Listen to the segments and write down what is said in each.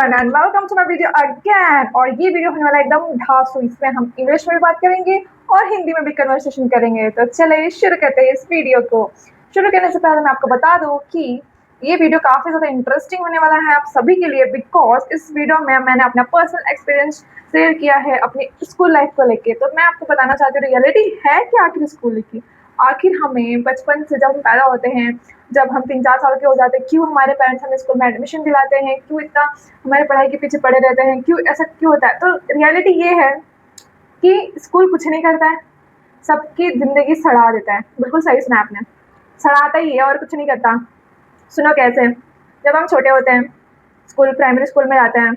Everyone and welcome to my video again. और ये video होने वाला है एकदम ढासू। इसमें हम इंग्लिश में भी बात करेंगे और हिंदी में भी कन्वर्सेशन करेंगे। तो चलिए शुरू करते हैं इस वीडियो को। शुरू करने से पहले मैं आपको बता दूं कि ये वीडियो काफ़ी ज़्यादा इंटरेस्टिंग होने वाला है आप सभी के लिए, बिकॉज इस वीडियो में मैंने अपना पर्सनल एक्सपीरियंस शेयर किया है अपनी स्कूल लाइफ को लेके। तो मैं आपको बताना चाहती हूँ रियलिटी है क्या आखिर स्कूल की। आखिर हमें बचपन से जब हम पैदा होते हैं, जब हम 3-4 साल के हो जाते हैं, क्यों हमारे पेरेंट्स हमें स्कूल में एडमिशन दिलाते हैं, क्यों इतना हमारे पढ़ाई के पीछे पड़े रहते हैं, क्यों ऐसा क्यों होता है। तो रियलिटी ये है कि स्कूल कुछ नहीं करता है, सबकी ज़िंदगी सड़ा देता है। बिल्कुल सही सुना आपने, सड़ाता ही है और कुछ नहीं करता। सुनो कैसे। जब हम छोटे होते हैं, स्कूल प्राइमरी स्कूल में जाते हैं,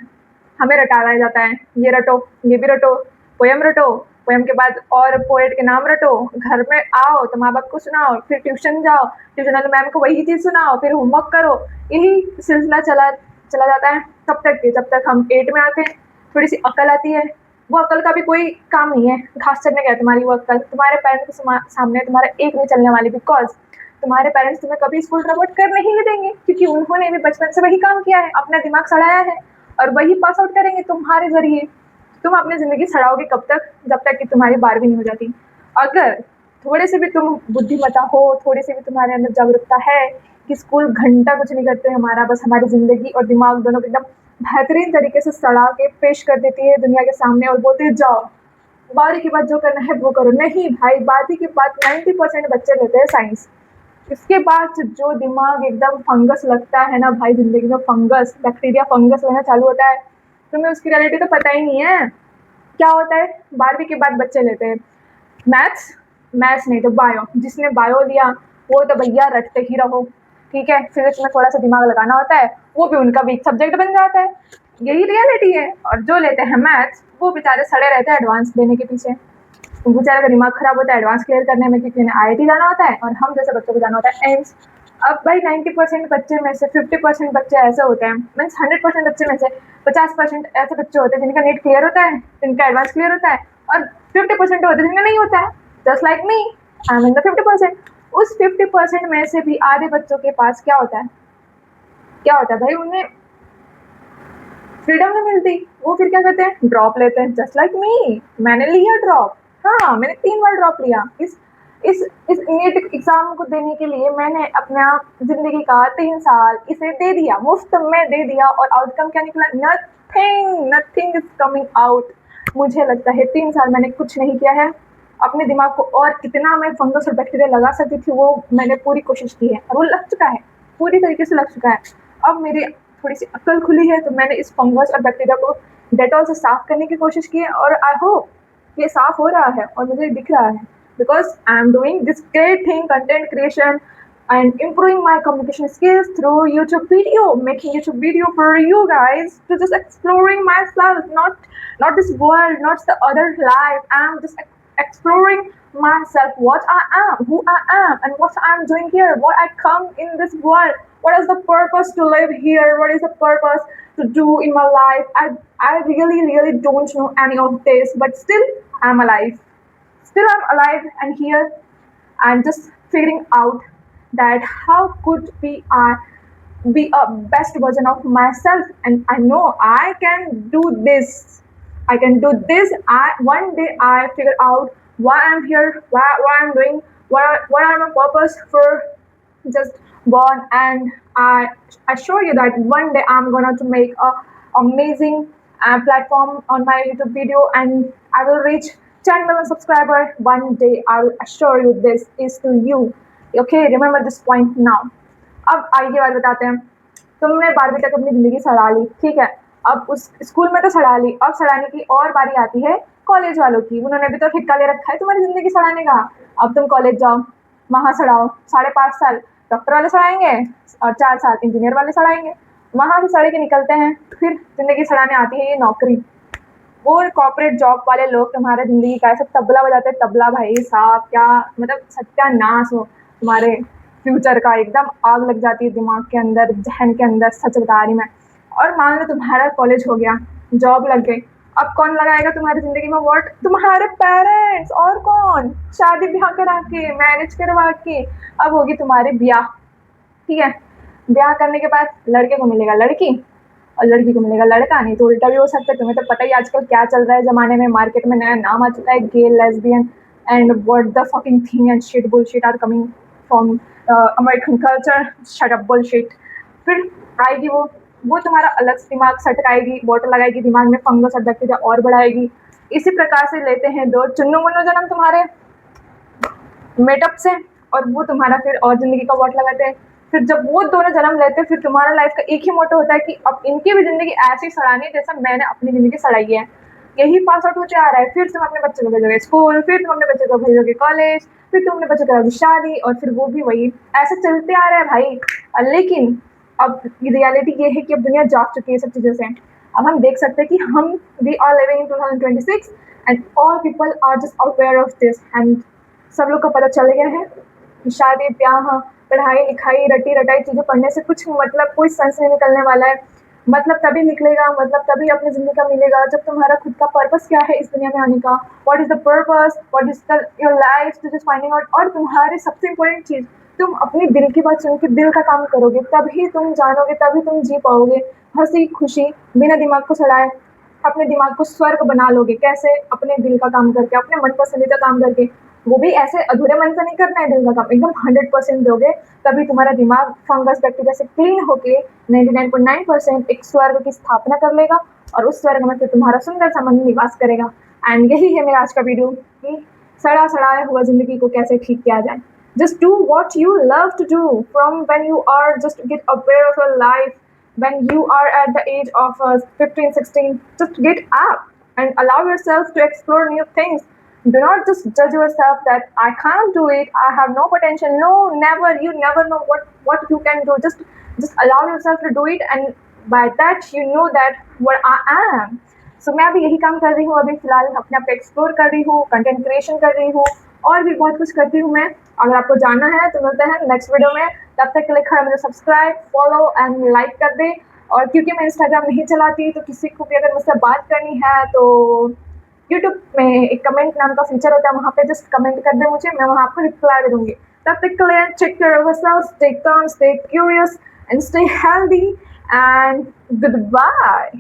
हमें रटाया जाता है, ये रटो, ये भी रटो, पोएम रटो, पोएम के बाद और पोएट के नाम रटो, घर में आओ तो माँ बाप को सुनाओ, फिर ट्यूशन जाओ, ट्यूशन वाले मैम को वही चीज़ सुनाओ, फिर होमवर्क करो। यही सिलसिला चला चला जाता है तब तक कि जब तक हम 8 में आते हैं, थोड़ी सी अकल आती है। वो अकल का भी कोई काम नहीं है, घास चढ़ने गया तुम्हारी वो अकल, तुम्हारे पेरेंट्स के सामने तुम्हारा एक नहीं चलने वाली, बिकॉज तुम्हारे पेरेंट्स तुम्हें कभी स्कूल ड्रॉप आउट करने ही नहीं देंगे, क्योंकि उन्होंने भी बचपन से वही काम किया है, अपना दिमाग सड़ाया है और वही पास आउट करेंगे तुम्हारे जरिए। तुम अपनी ज़िंदगी सड़ाओगे कब तक, जब तक कि तुम्हारी 12वीं नहीं हो जाती। अगर थोड़े से भी तुम बुद्धिमता हो, थोड़ी सी भी तुम्हारे अंदर जागरूकता है कि स्कूल घंटा कुछ नहीं करते हमारा, बस हमारी ज़िंदगी और दिमाग दोनों को एकदम बेहतरीन तरीके से सड़ा के पेश कर देती है दुनिया के सामने और बोलते जाओ 12वीं के बाद जो करना है वो करो। नहीं भाई, 12वीं के बाद 90% बच्चे लेते हैं साइंस। इसके बाद जो दिमाग एकदम फंगस लगता है ना भाई, ज़िंदगी में फंगस, बैक्टीरिया फंगस लगना चालू होता है, तुम्हें उसकी रियलिटी तो पता ही नहीं है क्या होता है। 12वीं के बाद बच्चे लेते हैं मैथ्स, मैथ्स नहीं तो बायो। जिसने बायो लिया वो तो भैया रटते ही रहो, ठीक है। फिजिक्स में थोड़ा सा दिमाग लगाना होता है, वो भी उनका वीक सब्जेक्ट बन जाता है। यही रियलिटी है। और जो लेते हैं मैथ्स वो बेचारे सड़े रहते हैं एडवांस देने के पीछे। बेचारे का दिमाग खराब होता है एडवांस क्लियर करने में, क्योंकि उन्हें आईआईटी जाना होता है और हम जैसे बच्चों को जाना होता है एम्स। अब भाई 90% बच्चे में से 50% बच्चे ऐसे होते हैं, मीन्स 100% बच्चे में से 50% ऐसे बच्चे होते हैं जिनका नीट क्लियर होता है, जिनका एडवांस क्लियर होता है, और 50% होते हैं जिनका नहीं होता है। Just like me, I am in the 50%। उस 50% में से भी आधे बच्चों के पास क्या होता है, क्या होता है भाई, उन्हें फ्रीडम नहीं मिलती। वो फिर क्या करते हैं, ड्रॉप लेते हैं। जस्ट लाइक मी, मैंने लिया ड्रॉप। हाँ, मैंने 3 बार ड्रॉप लिया। इस नीट एग्ज़ाम को देने के लिए मैंने अपना ज़िंदगी का 3 साल इसे दे दिया, मुफ्त में दे दिया, और आउटकम क्या निकला? Nothing, nothing is coming out. मुझे लगता है 3 साल मैंने कुछ नहीं किया है। अपने दिमाग को और कितना मैं फंगस और बैक्टीरिया लगा सकती थी वो मैंने पूरी कोशिश की है, और वो लग चुका है, पूरी तरीके से लग चुका है। अब मेरी थोड़ी सी अक्ल खुली है तो मैंने इस फंगस और बैक्टीरिया को डेटॉल से साफ़ करने की कोशिश की है, और आई होप ये साफ़ हो रहा है और मुझे दिख रहा है, because I am doing this great thing, content creation, and improving my communication skills through YouTube video, making YouTube video for you guys to just exploring myself, not this world, not the other life. I'm just exploring myself, what I am, who I am, and what I'm doing here, what I come in this world, what is the purpose to live here, what is the purpose to do in my life. I really don't know any of this, but still I'm alive. Still I'm alive and here, and just figuring out that how could be a best version of myself. And I know I can do this. I can do this. One day I figure out why I'm here, what I'm doing, what are my purpose for just born. And I assure you that one day I'm gonna to make a amazing platform on my YouTube video, and I will reach 10 million subscriber one day. I will assure you this is to you. Okay, remember this point now. अब आगे बात बताते हैं। तुमने 12वीं तक अपनी ज़िंदगी सड़ा ली, ठीक है। अब उस स्कूल में तो सड़ा ली, अब सड़ाने की और बारी आती है कॉलेज वालों की। उन्होंने भी तो ठेका ले रखा है तुम्हारी ज़िंदगी सड़ाने का। अब तुम कॉलेज जाओ, वहाँ सड़ाओ। 5.5 साल डॉक्टर वाले सड़ाएंगे और 4 साल इंजीनियर वाले सड़ाएंगे। वहाँ से सड़ के निकलते हैं, फिर ज़िंदगी सड़ाने आती है ये नौकरी। वो कॉर्पोरेट जॉब वाले लोग तुम्हारे ज़िंदगी का ऐसा तबला बजाते हैं, तबला भाई साहब, क्या मतलब सत्यानाश हो तुम्हारे फ्यूचर का। एकदम आग लग जाती है दिमाग के अंदर, जहन के अंदर, सच बता रही मैं। और मान लो तुम्हारा कॉलेज हो गया, जॉब लग गई, अब कौन लगाएगा तुम्हारी ज़िंदगी में वोट? तुम्हारे पेरेंट्स। और कौन? शादी ब्याह करा के, मैरिज करवा के, अब होगी तुम्हारी ब्याह, ठीक है। ब्याह करने के बाद लड़के को मिलेगा लड़की, और लड़की को मिलेगा लड़का, नहीं तो उल्टा भी हो सकता है। तुम्हें तो पता ही आजकल क्या चल रहा है ज़माने में, मार्केट में नया नाम आ चुका है gay, lesbian and what the fucking thing and shit bullshit are coming from American culture, shut up bullshit. फिर आएगी वो तुम्हारा अलग से दिमाग सटकाएगी, बॉटल लगाएगी दिमाग में, फंगस और बैक्टीरिया और बढ़ाएगी। इसी प्रकार से लेते हैं दो चुन्नू मुन्नू जन्म तुम्हारे मेटअप से, और वो तुम्हारा फिर और ज़िंदगी का वॉट लगाते हैं। फिर जब वो दोनों जन्म लेते हैं, फिर तुम्हारा लाइफ का एक ही मोटो होता है कि अब इनकी भी ज़िंदगी ऐसी सड़ानी है जैसा मैंने अपनी ज़िंदगी सड़ाई है। यही पास आउट होते आ रहा है। फिर तुम अपने बच्चे को भेजोगे स्कूल, फिर तुम अपने बच्चे को भेजोगे कॉलेज, फिर तुम अपने बच्चे को करोगे शादी, और फिर वो भी वही ऐसे चलते आ रहा है भाई। लेकिन अब रियलिटी ये है कि अब दुनिया जाग चुकी है सब चीज़ों से। अब हम देख सकते हैं कि हम we are living in 2026 and all people are just aware of this, and सब लोग को पता चल गया है कि शादी ब्याह पढ़ाई लिखाई रटी रटाई चीज़ें पढ़ने से कुछ मतलब कोई सेंस नहीं निकलने वाला है। मतलब तभी निकलेगा, मतलब तभी अपनी ज़िंदगी का मिलेगा जब तुम्हारा खुद का पर्पस क्या है इस दुनिया में आने का, what is the purpose, what is the your life to just finding out. और तुम्हारी सबसे इम्पोर्टेंट चीज़, तुम अपनी दिल की बात सुन के दिल का काम करोगे, तभी तुम जानोगे, तभी तुम जी पाओगे हंसी खुशी बिना दिमाग को सड़ाए। अपने दिमाग को स्वर्ग बना लोगे कैसे? अपने दिल का काम करके, अपने मन पसंदीदा काम करके। वो भी ऐसे अधूरे मन से नहीं करना है दिल का काम, एकदम 100% दोगे, तभी तुम्हारा दिमाग फंगस बैक्टीरिया से क्लीन होके 99.9% एक स्वर्ग की स्थापना कर लेगा, और उस स्वर्ग में फिर तुम्हारा सुंदर सा मन निवास करेगा। एंड यही है मेरा आज का वीडियो कि सड़ा सड़ाया हुआ जिंदगी को कैसे ठीक किया जाए। Just do what you love to do from when you are just get aware of your life, when you are at the age of 15, 16. Just get up and allow yourself to explore new things. Do not just judge yourself that I can't do it, I have no potential. No, never. You never know what you can do. Just allow yourself to do it, and by that you know that what I am. सो मैं अभी यही काम कर रही हूँ, अभी फिलहाल अपने आप को एक्सप्लोर कर रही हूँ, कंटेंट क्रिएशन कर रही हूँ, और भी बहुत कुछ करती हूँ मैं। अगर आपको जानना है तो मिलते हैं नेक्स्ट वीडियो में। तब तक के लिए खड़ा मुझे सब्सक्राइब, फॉलो एंड लाइक कर दे। और क्योंकि मैं इंस्टाग्राम नहीं चलाती, तो किसी को भी अगर मुझसे बात करनी है तो यूट्यूब में एक कमेंट नाम का फीचर होता है, वहाँ पे जस्ट कमेंट कर दे मुझे, मैं वहाँ आपको रिप्लाई दे दूँगी। तब तक के लिए take care of yourself, stay calm, stay curious and stay healthy and good bye.